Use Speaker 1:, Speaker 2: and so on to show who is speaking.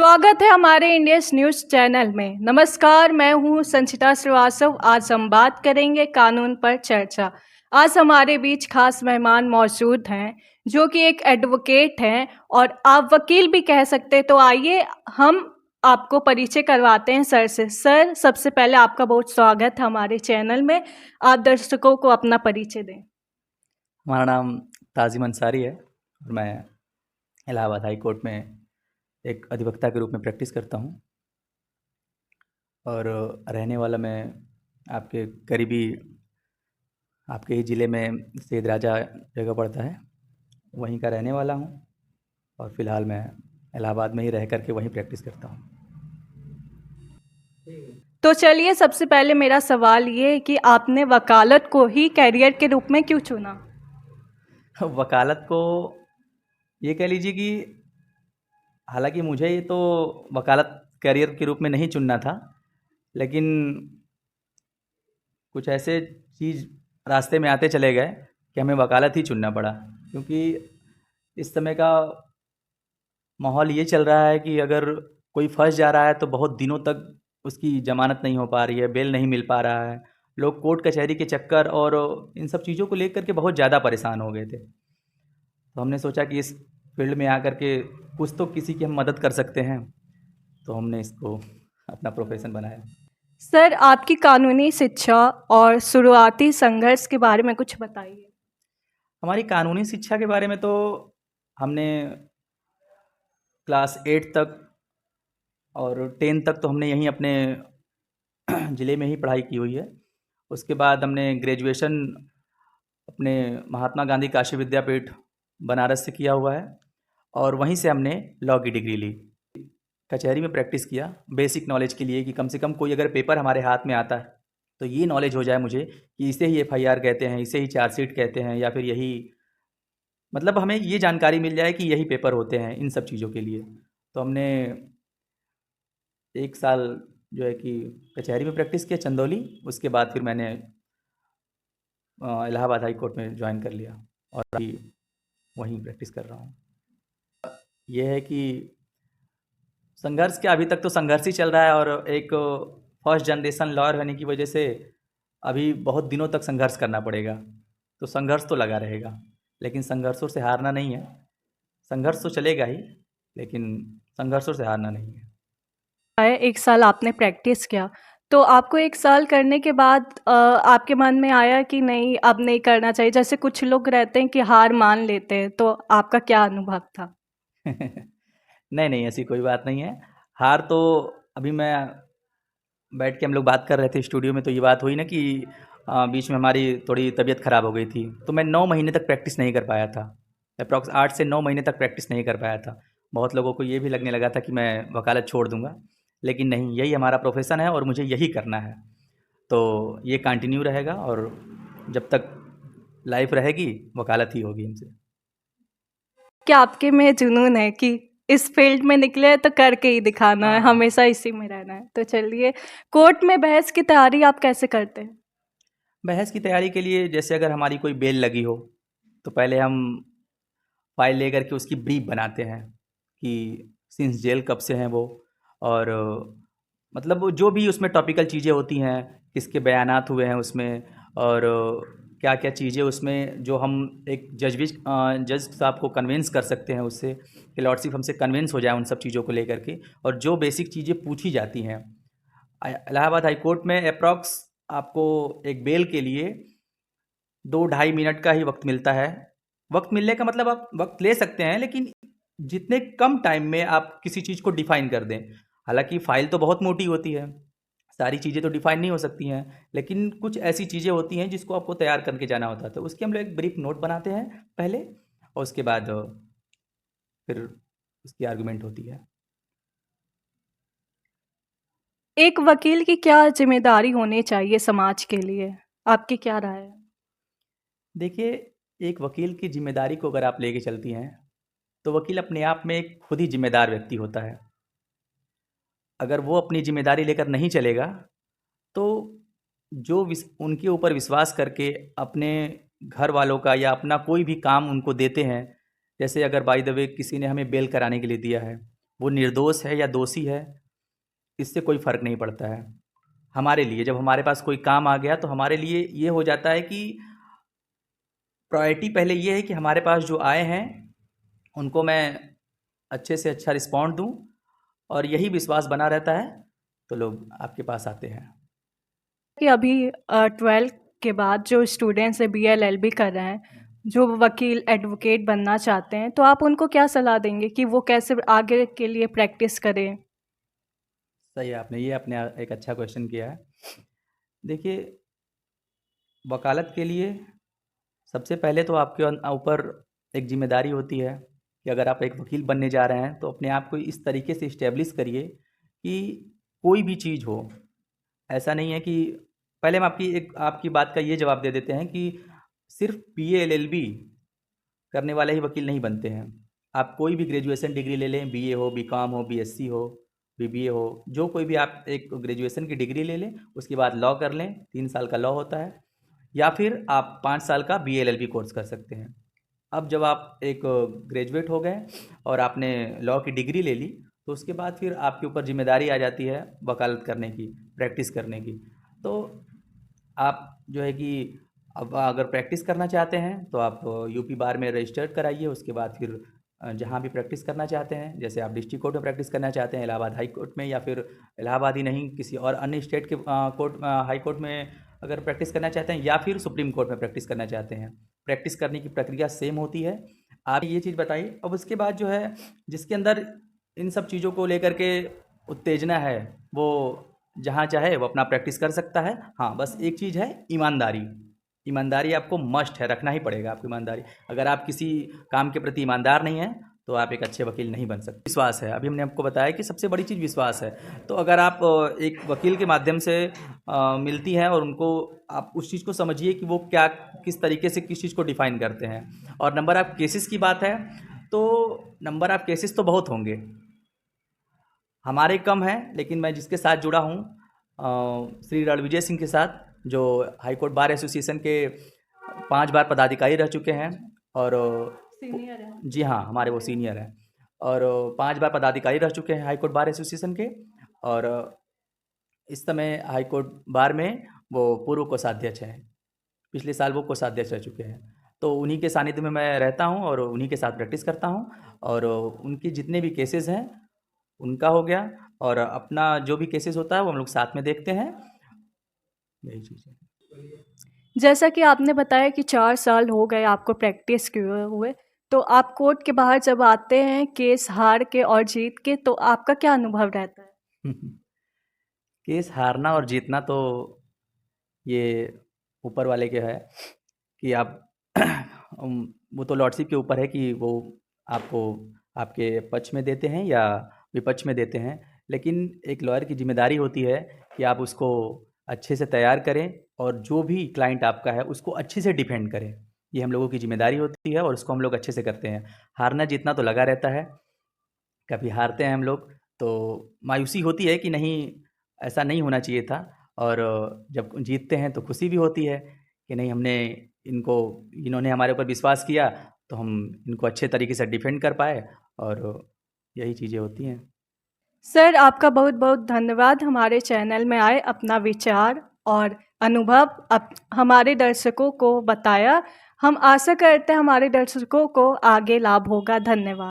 Speaker 1: स्वागत है हमारे इंडियस न्यूज़ चैनल में। नमस्कार, मैं हूं संचिता श्रीवास्तव। आज हम बात करेंगे कानून पर चर्चा। आज हमारे बीच खास मेहमान मौजूद हैं जो कि एक एडवोकेट हैं और आप वकील भी कह सकते हैं। तो आइए हम आपको परिचय करवाते हैं सर से। सर, सबसे पहले आपका बहुत स्वागत है हमारे चैनल में। आप दर्शकों को अपना परिचय दें।
Speaker 2: हमारा नाम ताजिम अंसारी है और मैं इलाहाबाद हाई कोर्ट में एक अधिवक्ता के रूप में प्रैक्टिस करता हूँ और रहने वाला मैं आपके करीबी आपके ही ज़िले में सैद राजा जगह पड़ता है, वहीं का रहने वाला हूँ और फ़िलहाल मैं इलाहाबाद में ही रह करके वहीं प्रैक्टिस करता हूँ।
Speaker 1: तो चलिए, सबसे पहले मेरा सवाल ये है कि आपने वकालत को ही कैरियर के रूप में क्यों चुना?
Speaker 2: वकालत को ये कह लीजिए कि हालांकि मुझे ये तो वकालत करियर के रूप में नहीं चुनना था, लेकिन कुछ ऐसे चीज़ रास्ते में आते चले गए कि हमें वकालत ही चुनना पड़ा, क्योंकि इस समय का माहौल ये चल रहा है कि अगर कोई फंस जा रहा है तो बहुत दिनों तक उसकी ज़मानत नहीं हो पा रही है, बेल नहीं मिल पा रहा है। लोग कोर्ट कचहरी के चक्कर और इन सब चीज़ों को लेकर के बहुत ज़्यादा परेशान हो गए थे। तो हमने सोचा कि इस फील्ड में आकर के कुछ तो किसी की हम मदद कर सकते हैं, तो हमने इसको अपना प्रोफेशन बनाया।
Speaker 1: सर, आपकी कानूनी शिक्षा और शुरुआती संघर्ष के बारे में कुछ बताइए।
Speaker 2: हमारी कानूनी शिक्षा के बारे में तो हमने क्लास 8 तक और 10 तक तो हमने यहीं अपने ज़िले में ही पढ़ाई की हुई है। उसके बाद हमने ग्रेजुएशन अपने महात्मा गांधी काशी विद्यापीठ बनारस से किया हुआ है और वहीं से हमने लॉ की डिग्री ली। कचहरी में प्रैक्टिस किया बेसिक नॉलेज के लिए कि कम से कम कोई अगर पेपर हमारे हाथ में आता है तो ये नॉलेज हो जाए मुझे कि इसे ही एफआईआर कहते हैं, इसे ही चार्जशीट कहते हैं, या फिर यही मतलब हमें ये जानकारी मिल जाए कि यही पेपर होते हैं इन सब चीज़ों के लिए। तो हमने 1 साल जो है कि कचहरी में प्रैक्टिस किया चंदौली। उसके बाद फिर मैंने इलाहाबाद हाई कोर्ट में ज्वाइन कर लिया और अभी वहीं प्रैक्टिस कर रहा हूँ। ये है कि संघर्ष क्या, अभी तक तो संघर्ष ही चल रहा है और एक फर्स्ट जनरेशन लॉयर होने की वजह से अभी बहुत दिनों तक संघर्ष करना पड़ेगा। तो संघर्ष तो लगा रहेगा, लेकिन संघर्षों से हारना नहीं है। संघर्ष तो चलेगा ही, लेकिन संघर्षों से हारना नहीं है।
Speaker 1: 1 साल आपने प्रैक्टिस किया, तो आपको 1 साल करने के बाद आपके मन में आया कि नहीं, अब नहीं करना चाहिए? जैसे कुछ लोग रहते हैं कि हार मान लेते हैं, तो आपका क्या अनुभव था?
Speaker 2: नहीं, नहीं, ऐसी कोई बात नहीं है। हार तो अभी मैं बैठ के हम लोग बात कर रहे थे स्टूडियो में, तो ये बात हुई ना कि बीच में हमारी थोड़ी तबीयत ख़राब हो गई थी, तो मैं 9 महीने तक प्रैक्टिस नहीं कर पाया था। अप्रॉक्स 8 से 9 महीने तक प्रैक्टिस नहीं कर पाया था। बहुत लोगों को ये भी लगने लगा था कि मैं वकालत छोड़ दूँगा, लेकिन नहीं, यही हमारा प्रोफ़ेशन है और मुझे यही करना है। तो ये कंटिन्यू रहेगा और जब तक लाइफ़ रहेगी, वकालत ही होगी हमसे।
Speaker 1: क्या आपके में जुनून है कि इस फील्ड में निकले हैं तो करके ही दिखाना है,
Speaker 2: हाँ।
Speaker 1: हमेशा इसी में रहना है? तो चलिए, कोर्ट में बहस की तैयारी आप कैसे करते हैं?
Speaker 2: बहस की तैयारी के लिए जैसे अगर हमारी कोई बेल लगी हो, तो पहले हम फ़ाइल लेकर के उसकी ब्रीफ बनाते हैं कि सिंस जेल कब से हैं वो, और मतलब वो जो भी उसमें टॉपिकल चीज़ें होती हैं, किसके बयानात हुए हैं उसमें, और क्या-क्या चीज़ें उसमें जो हम एक जज साहब को कन्विंस कर सकते हैं उससे कि लॉर्डशिप हमसे कन्विंस हो जाए उन सब चीज़ों को लेकर के। और जो बेसिक चीज़ें पूछी जाती हैं, इलाहाबाद हाई कोर्ट में अप्रॉक्स आपको एक बेल के लिए 2 ढाई मिनट का ही वक्त मिलता है। वक्त मिलने का मतलब आप वक्त ले सकते हैं, लेकिन जितने कम टाइम में आप किसी चीज़ को डिफ़ाइन कर दें। हालाँकि फ़ाइल तो बहुत मोटी होती है, सारी चीज़ें तो डिफ़ाइन नहीं हो सकती हैं, लेकिन कुछ ऐसी चीज़ें होती हैं जिसको आपको तैयार करके जाना होता है। तो उसकी हम लोग एक ब्रीफ नोट बनाते हैं पहले, और उसके बाद फिर उसकी आर्गुमेंट होती है।
Speaker 1: एक वकील की क्या ज़िम्मेदारी होनी चाहिए समाज के लिए? आपकी क्या राय है?
Speaker 2: देखिए, एक वकील की ज़िम्मेदारी को अगर आप लेके चलती हैं, तो वकील अपने आप में एक खुद ही ज़िम्मेदार व्यक्ति होता है। अगर वो अपनी ज़िम्मेदारी लेकर नहीं चलेगा, तो जो उनके ऊपर विश्वास करके अपने घर वालों का या अपना कोई भी काम उनको देते हैं, जैसे अगर बाय द वे किसी ने हमें बेल कराने के लिए दिया है वो निर्दोष है या दोषी है, इससे कोई फ़र्क नहीं पड़ता है हमारे लिए। जब हमारे पास कोई काम आ गया तो हमारे लिए ये हो जाता है कि प्रायोरिटी पहले ये है कि हमारे पास जो आए हैं उनको मैं अच्छे से अच्छा रिस्पॉन्ड दूं, और यही विश्वास बना रहता है तो लोग आपके पास आते हैं।
Speaker 1: कि अभी 12th के बाद जो स्टूडेंट्स है BL LB कर रहे हैं, जो वकील एडवोकेट बनना चाहते हैं, तो आप उनको क्या सलाह देंगे कि वो कैसे आगे के लिए प्रैक्टिस करें?
Speaker 2: सही है, आपने ये अपने एक अच्छा क्वेश्चन किया है। देखिए, वकालत के लिए सबसे पहले तो आपके ऊपर एक जिम्मेदारी होती है कि अगर आप एक वकील बनने जा रहे हैं तो अपने आप को इस तरीके से इस्टेब्लिश करिए कि कोई भी चीज़ हो, ऐसा नहीं है कि पहले हम आपकी बात का ये जवाब दे देते हैं कि सिर्फ BA LLB करने वाले ही वकील नहीं बनते हैं। आप कोई भी ग्रेजुएशन डिग्री ले लें, BA हो, BCom हो, BSc हो, BBA हो, जो कोई भी आप एक ग्रेजुएशन की डिग्री ले लें, उसके बाद लॉ कर लें, 3 साल का लॉ होता है, या फिर आप 5 साल का BA LLB कोर्स कर सकते हैं। अब जब आप एक ग्रेजुएट हो गए और आपने लॉ की डिग्री ले ली, तो उसके बाद फिर आपके ऊपर जिम्मेदारी आ जाती है वकालत करने की, प्रैक्टिस करने की। तो आप जो है कि अब अगर प्रैक्टिस करना चाहते हैं तो आप यूपी बार में रजिस्टर्ड कराइए। उसके बाद फिर जहाँ भी प्रैक्टिस करना चाहते हैं, जैसे आप डिस्ट्रिक्ट कोर्ट में प्रैक्टिस करना चाहते हैं, इलाहाबाद हाई कोर्ट में, या फिर इलाहाबाद ही नहीं किसी और अन्य स्टेट के हाई कोर्ट में अगर प्रैक्टिस करना चाहते हैं, या फिर सुप्रीम कोर्ट में प्रैक्टिस करना चाहते हैं, प्रैक्टिस करने की प्रक्रिया सेम होती है। आप ये चीज़ बताइए। अब उसके बाद जो है जिसके अंदर इन सब चीज़ों को लेकर के उत्तेजना है, वो जहाँ चाहे वो अपना प्रैक्टिस कर सकता है। हाँ, बस एक चीज़ है, ईमानदारी। ईमानदारी आपको मस्ट है, रखना ही पड़ेगा आपको ईमानदारी। अगर आप किसी काम के प्रति ईमानदार नहीं हैं तो आप एक अच्छे वकील नहीं बन सकते। विश्वास है, अभी हमने आपको बताया कि सबसे बड़ी चीज़ विश्वास है। तो अगर आप एक वकील के माध्यम से मिलती हैं और उनको आप उस चीज़ को समझिए कि वो क्या किस तरीके से किस चीज़ को डिफ़ाइन करते हैं। और नंबर ऑफ़ केसेस की बात है तो नंबर ऑफ़ केसेस तो बहुत होंगे, हमारे कम हैं, लेकिन मैं जिसके साथ जुड़ा हूँ श्री रणविजय सिंह के साथ, जो हाई कोर्ट बार एसोसिएशन के 5 बार पदाधिकारी रह चुके हैं, और
Speaker 1: सीनियर है।
Speaker 2: जी हाँ, हमारे वो सीनियर हैं, और 5 बार पदाधिकारी रह चुके हैं हाई कोर्ट बार एसोसिएशन के, और इस समय हाई कोर्ट बार में वो पूर्व कोषाध्यक्ष हैं। पिछले साल वो कोषाध्यक्ष रह चुके हैं। तो उन्हीं के सानिध्य में मैं रहता हूँ और उन्हीं के साथ प्रैक्टिस करता हूँ, और उनके जितने भी केसेस हैं उनका हो गया, और अपना जो भी केसेस होता है वो हम लोग साथ में देखते हैं। यही चीज़ है।
Speaker 1: जैसा कि आपने बताया कि 4 साल हो गए आपको प्रैक्टिस किए हुए, तो आप कोर्ट के बाहर जब आते हैं केस हार के और जीत के, तो आपका क्या अनुभव रहता है?
Speaker 2: केस हारना और जीतना तो ये ऊपर वाले के है कि आप वो तो लॉर्डशिप के ऊपर है कि वो आपको आपके पक्ष में देते हैं या विपक्ष में देते हैं। लेकिन एक लॉयर की जिम्मेदारी होती है कि आप उसको अच्छे से तैयार करें और जो भी क्लाइंट आपका है उसको अच्छे से डिफेंड करें। ये हम लोगों की जिम्मेदारी होती है और उसको हम लोग अच्छे से करते हैं। हारना जीतना तो लगा रहता है, कभी हारते हैं हम लोग तो मायूसी होती है कि नहीं, ऐसा नहीं होना चाहिए था, और जब जीतते हैं तो खुशी भी होती है कि नहीं, इन्होंने हमारे ऊपर विश्वास किया तो हम इनको अच्छे तरीके से डिफेंड कर पाए, और यही चीज़ें होती हैं।
Speaker 1: सर, आपका बहुत-बहुत धन्यवाद हमारे चैनल में आए, अपना विचार और अनुभव हमारे दर्शकों को बताया। हम आशा करते हैं हमारे दर्शकों को आगे लाभ होगा। धन्यवाद।